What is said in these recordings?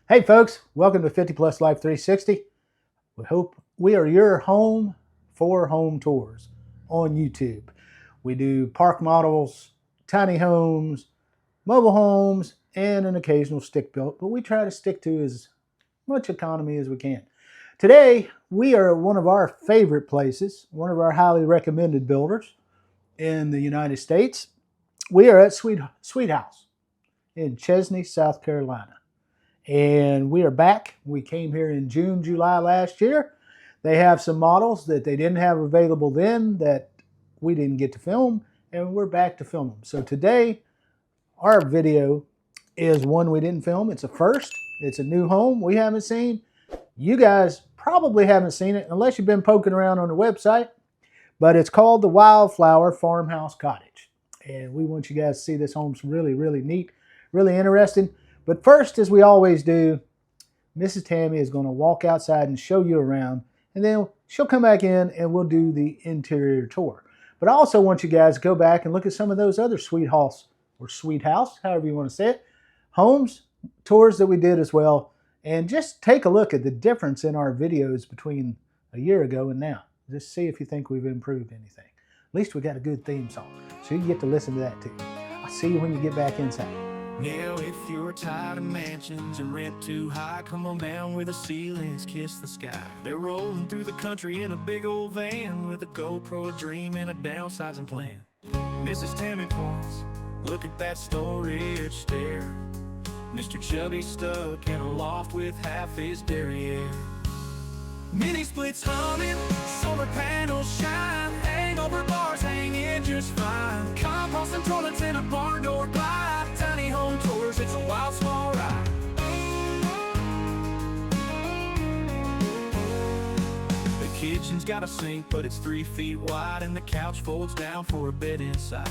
Hey folks, welcome to 50 Plus Life 360. We hope we are your home for home tours on YouTube. We do park models, tiny homes, mobile homes, and an occasional stick built, but we try to stick to as much economy as we can. Today, we are at one of our favorite places, one of our highly recommended builders in the United States. We are at Sweet-Haus in Chesnee, South Carolina. And we are back. We came here in June, July last year. They have some models that they didn't have available then that we didn't get to film, and we're back to film them. So today, our video is one we didn't film. It's a first. It's a new home we haven't seen. You guys probably haven't seen it unless you've been poking around on the website, but it's called the Wildflower Farmhouse Cottage. And we want you guys to see this home. It's really, really neat, really interesting. But first, as we always do, Mrs. Tammy is going to walk outside and show you around, and then she'll come back in and we'll do the interior tour. But I also want you guys to go back and look at some of those other Sweet-Haus, or Sweet-Haus, however you want to say it, homes, tours that we did as well, and just take a look at the difference in our videos between a year ago and now. Just see if you think we've improved anything. At least we got a good theme song, so you can get to listen to that too. I'll see you when you get back inside. Now if you're tired of mansions and rent too high, come on down where the ceilings kiss the sky. They're rolling through the country in a big old van with a GoPro, a dream, and a downsizing plan. Mrs. Tammy points, look at that storage stair. Mr. Chubby's stuck in a loft with half his derriere. Mini splits humming, solar panels shine, hangover bars hanging just fine. Compost and toilets in a barn door glide. Tiny home tours, it's a wild small ride. The kitchen's got a sink, but it's 3 feet wide, and the couch folds down for a bed inside.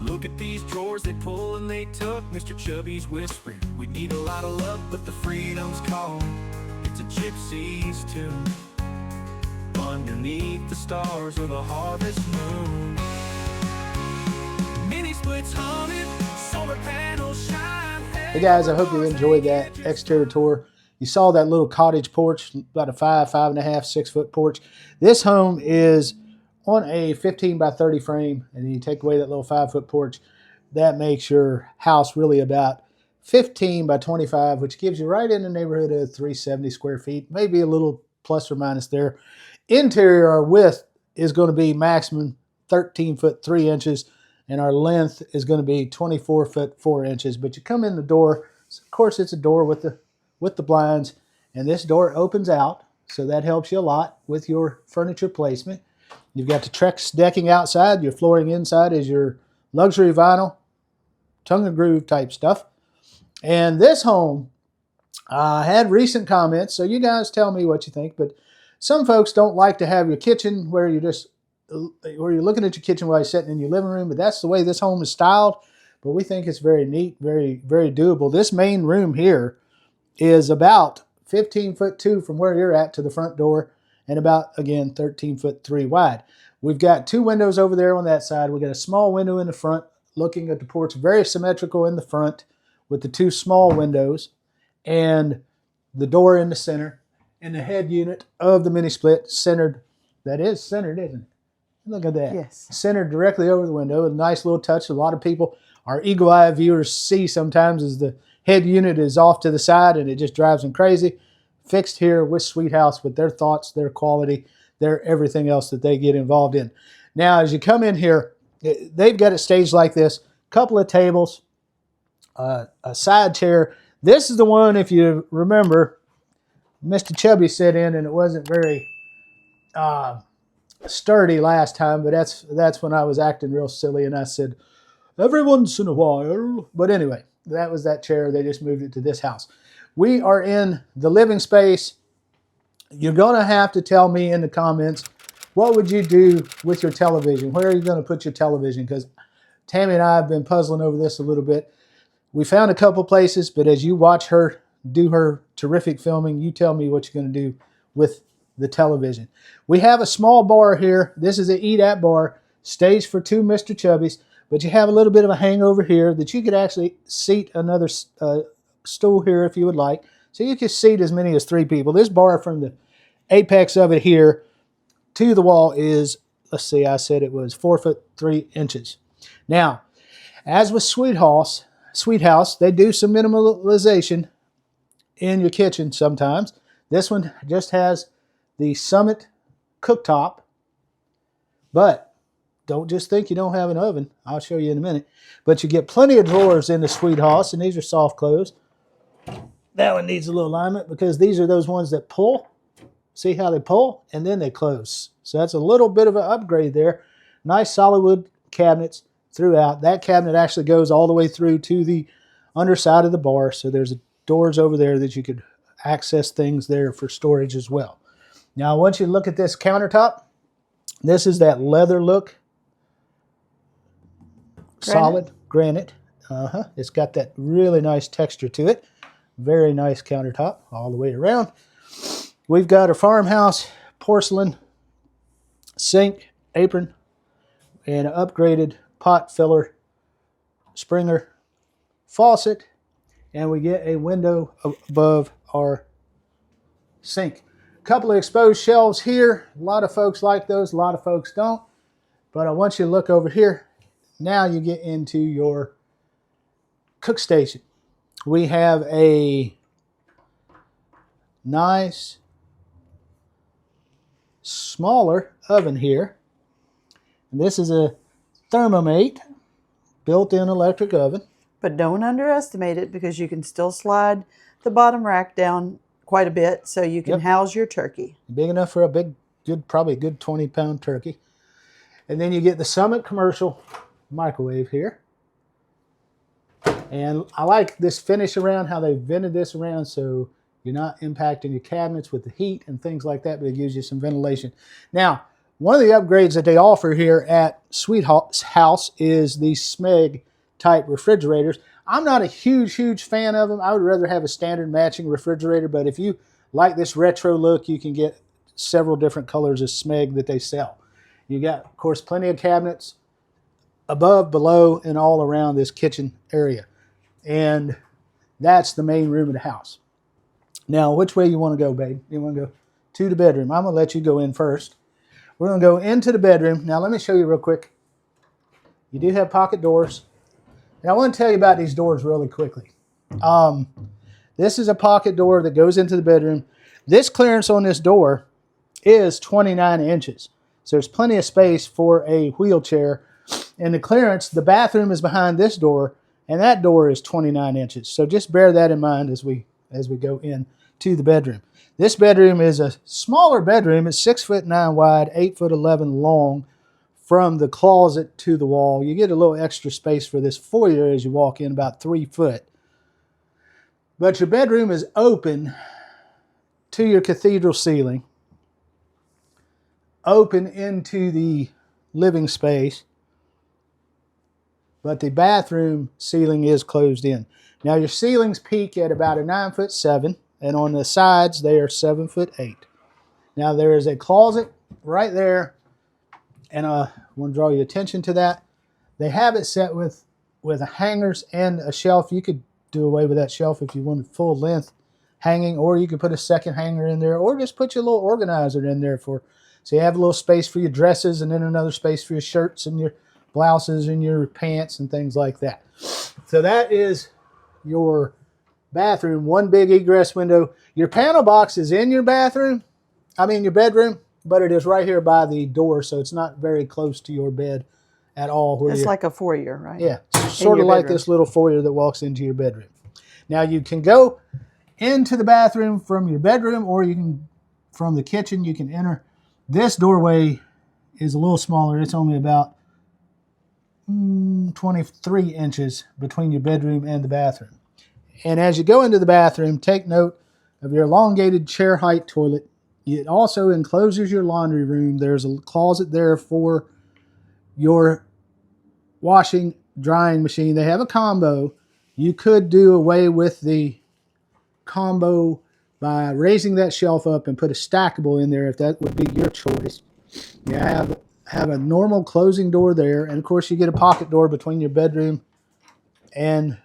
Look at these drawers, they pull and they tuck. Mr. Chubby's whispering, we need a lot of luck, but the freedom's calling. It's a gypsy's tune. Underneath the stars or the harvest moon. Mini splits humming, solar panels shine. Hey guys, I hope you enjoyed that exterior tour. You saw that little cottage porch, about a 5.5, 6 foot porch. This home is on a 15 by 30 frame, and you take away that little 5 foot porch. That makes your house really about 15 by 25, which gives you right in the neighborhood of 370 square feet, maybe a little plus or minus there. Interior, our width is going to be maximum 13 foot 3 inches, and our length is going to be 24 foot 4 inches. But you come in the door, of course it's a door with the blinds, and this door opens out, so that helps you a lot with your furniture placement. You've got the Trex decking outside. Your flooring inside is your luxury vinyl, tongue and groove type stuff. And this home had recent comments, so you guys tell me what you think. But some folks don't like to have your kitchen where you're looking at your kitchen while you're sitting in your living room, but that's the way this home is styled. But we think it's very neat, very, very doable. This main room here is about 15 foot 2 from where you're at to the front door, and about, again, 13 foot 3 wide. We've got 2 windows over there on that side. We've got a small window in the front looking at the porch, very symmetrical in the front with the 2 small windows and the door in the center. And the head unit of the mini split centered. That is centered, isn't it? Look at that. Yes. Centered directly over the window. A nice little touch. A lot of people, our eagle eye viewers, see sometimes as the head unit is off to the side and it just drives them crazy. Fixed here with Sweet-Haus with their thoughts, their quality, their everything else that they get involved in. Now, as you come in here, they've got it staged like this. Couple of tables, a side chair. This is the one, if you remember, Mr. Chubby sat in, and it wasn't very sturdy last time, but that's when I was acting real silly, and I said, every once in a while. But anyway, that was that chair. They just moved it to this house. We are in the living space. You're going to have to tell me in the comments, what would you do with your television? Where are you going to put your television? Because Tammy and I have been puzzling over this a little bit. We found a couple places, but as you watch her do her terrific filming, you tell me what you're going to do with the television. We have a small bar here. This is an eat-at bar, staged for 2 Mr. Chubbies, but you have a little bit of a hangover here that you could actually seat another stool here if you would like. So you can seat as many as 3 people. This bar from the apex of it here to the wall is, let's see, I said it was 4 foot 3 inches. Now, as with Sweet-Haus, they do some minimalization in your kitchen sometimes. This one just has the Summit cooktop, but don't just think you don't have an oven. I'll show you in a minute. But you get plenty of drawers in the Sweet-Haus, and these are soft close. That one needs a little alignment because these are those ones that pull. See how they pull? And then they close. So that's a little bit of an upgrade there. Nice solid wood cabinets throughout. That cabinet actually goes all the way through to the underside of the bar. So there's doors over there that you could access things there for storage as well. Now I want you to look at this countertop. This is that leather look. Solid granite. It's got that really nice texture to it. Very nice countertop all the way around. We've got a Farmhouse porcelain sink, apron, and an upgraded pot filler, Springer faucet, and we get a window above our sink. A couple of exposed shelves here. A lot of folks like those, a lot of folks don't. But I want you to look over here. Now you get into your cook station. We have a nice smaller oven here. And this is a Thermomate built-in electric oven. But don't underestimate it because you can still slide the bottom rack down quite a bit so you can house your turkey. Big enough for a good, probably a good 20-pound turkey. And then you get the Summit commercial microwave here. And I like this finish around, how they vented this around so you're not impacting your cabinets with the heat and things like that, but it gives you some ventilation. Now, one of the upgrades that they offer here at Sweet-Haus is the Smeg type refrigerators. I'm not a huge fan of them. I would rather have a standard matching refrigerator, but if you like this retro look, you can get several different colors of Smeg that they sell. You got, of course, plenty of cabinets above, below, and all around this kitchen area. And that's the main room of the house. Now, which way you want to go, babe? You want to go to the bedroom? I'm going to let you go in first. We're going to go into the bedroom. Now, let me show you real quick. You do have pocket doors. And I want to tell you about these doors really quickly. This is a pocket door that goes into the bedroom. This clearance on this door is 29 inches. So there's plenty of space for a wheelchair. And the clearance, the bathroom is behind this door, and that door is 29 inches. So just bear that in mind as we go in to the bedroom. This bedroom is a smaller bedroom. It's 6'9" wide, 8'11" long from the closet to the wall. You get a little extra space for this foyer as you walk in, about 3 foot. But your bedroom is open to your cathedral ceiling, open into the living space, but the bathroom ceiling is closed in. Now your ceilings peak at about a 9'7", and on the sides they are 7'8". Now there is a closet right there, and I want to draw your attention to that. They have it set with hangers and a shelf. You could do away with that shelf if you wanted full length hanging, or you could put a second hanger in there, or just put your little organizer in there so you have a little space for your dresses, and then another space for your shirts and your blouses and your pants and things like that. So that is your bathroom, one big egress window. Your panel box is in your bedroom, but it is right here by the door, so it's not very close to your bed at all. It's like a foyer, right? Yeah, sort of like this little foyer that walks into your bedroom. Now you can go into the bathroom from your bedroom, or you can, from the kitchen, you can enter. This doorway is a little smaller. It's only about 23 inches between your bedroom and the bathroom. And as you go into the bathroom, take note of your elongated chair height toilet. It also encloses your laundry room. There's a closet there for your washing, drying machine. They have a combo. You could do away with the combo by raising that shelf up and put a stackable in there if that would be your choice. You have a normal closing door there, and of course you get a pocket door between your bedroom and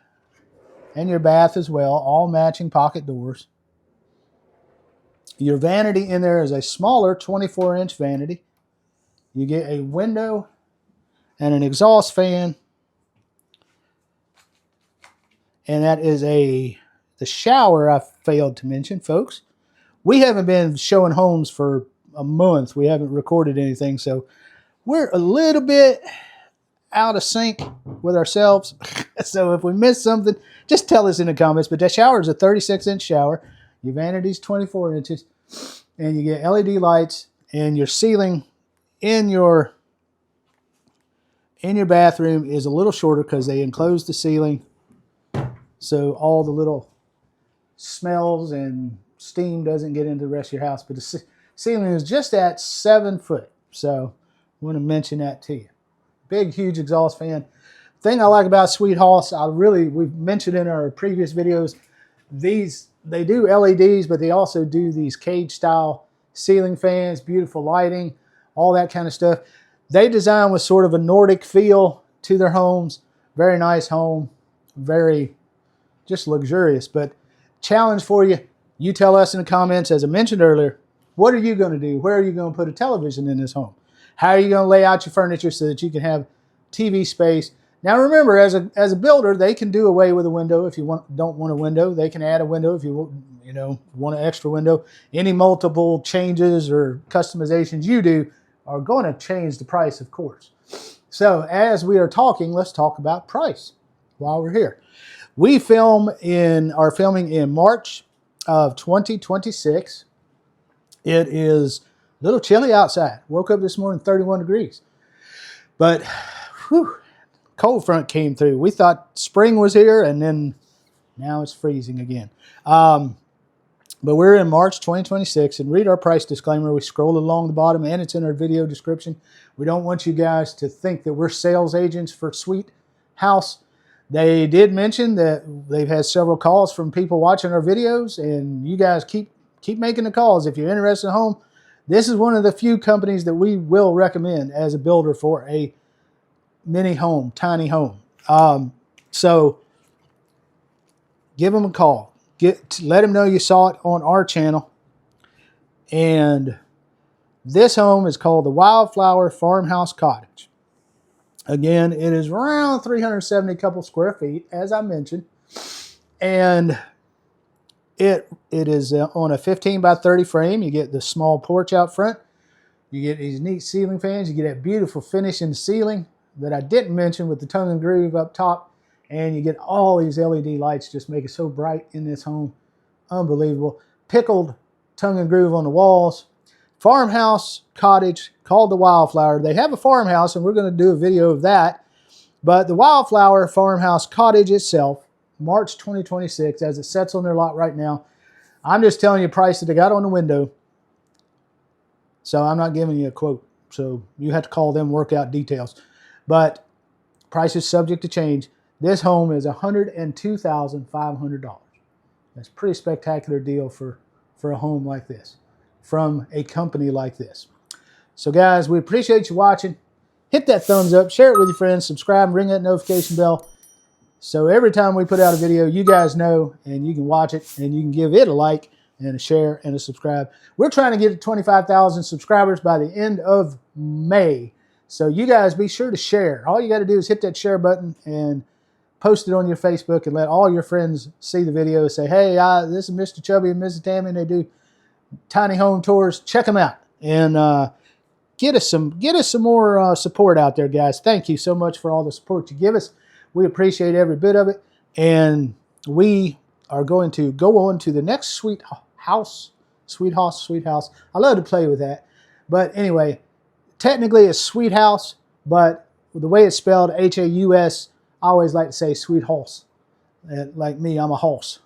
your bath as well, all matching pocket doors. Your vanity in there is a smaller 24-inch vanity. You get a window and an exhaust fan. And that is the shower I failed to mention, folks. We haven't been showing homes for a month. We haven't recorded anything, so we're a little bit out of sync with ourselves. So if we missed something, just tell us in the comments. But that shower is a 36-inch shower. Your vanity's 24 inches. And you get LED lights, and your ceiling in your bathroom is a little shorter because they enclose the ceiling, so all the little smells and steam doesn't get into the rest of your house. But the ceiling is just at 7 foot, so I want to mention that to you. Big, huge exhaust fan. Thing I like about Sweet-Haus, we've mentioned in our previous videos, they do LEDs, but they also do these cage style ceiling fans, beautiful lighting, all that kind of stuff. They design with sort of a Nordic feel to their homes. Very nice home, very just luxurious. But challenge for you, you tell us in the comments, as I mentioned earlier, what are you going to do? Where are you going to put a television in this home? How are you going to lay out your furniture so that you can have TV space? Now remember, as a builder, they can do away with a window if you don't want a window. They can add a window if you want an extra window. Any multiple changes or customizations you do are going to change the price, of course. So as we are talking, let's talk about price while we're here. We are filming in March of 2026. It is a little chilly outside. Woke up this morning, 31 degrees. But whew, cold front came through. We thought spring was here, and then now it's freezing again. But we're in March 2026, and read our price disclaimer. We scroll along the bottom, and it's in our video description. We don't want you guys to think that we're sales agents for Sweet-Haus. They did mention that they've had several calls from people watching our videos, and you guys keep making the calls. If you're interested in a home, this is one of the few companies that we will recommend as a builder for a mini home, tiny home. So give them a call. Let them know you saw it on our channel. And this home is called the Wildflower Farmhouse Cottage. Again, it is around 370 couple square feet, as I mentioned. And it is on a 15 by 30 frame. You get the small porch out front. You get these neat ceiling fans. You get that beautiful finish in the ceiling that I didn't mention with the tongue and groove up top. And you get all these LED lights, just make it so bright in this home. Unbelievable. Pickled tongue and groove on the walls. Farmhouse cottage called the Wildflower. They have a farmhouse, and we're going to do a video of that. But the Wildflower Farmhouse Cottage itself, March 2026, as it sets on their lot right now. I'm just telling you the price that they got on the window. So I'm not giving you a quote. So you have to call them, work out details. But price is subject to change. This home is $102,500. That's a pretty spectacular deal for a home like this, from a company like this. So guys, we appreciate you watching. Hit that thumbs up, share it with your friends, subscribe, ring that notification bell. So every time we put out a video, you guys know, and you can watch it, and you can give it a like and a share and a subscribe. We're trying to get to 25,000 subscribers by the end of May. So you guys be sure to share. All you got to do is hit that share button and post it on your Facebook and let all your friends see the video. Say, hey, this is Mr. Chubby and Mrs. Tammy, and they do tiny home tours. Check them out. And get us some more support out there, guys. Thank you so much for all the support you give us. We appreciate every bit of it. And we are going to go on to the next Sweet-Haus. I love to play with that. But anyway, technically it's Sweet-Haus, but the way it's spelled, H-A-U-S, I always like to say Sweet-Haus. Like me, I'm a horse.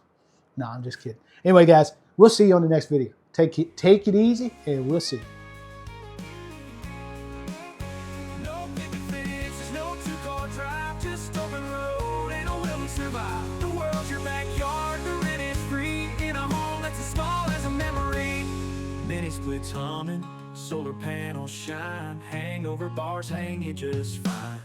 No, I'm just kidding. Anyway, guys, we'll see you on the next video. Take it easy, and we'll see you. No picket fences, no two-car drive, just open road and a will to survive. The world's your backyard, the rent is free in a home that's as small as a memory. Mini splits humming, solar panels shine, hangover bars hang you just fine.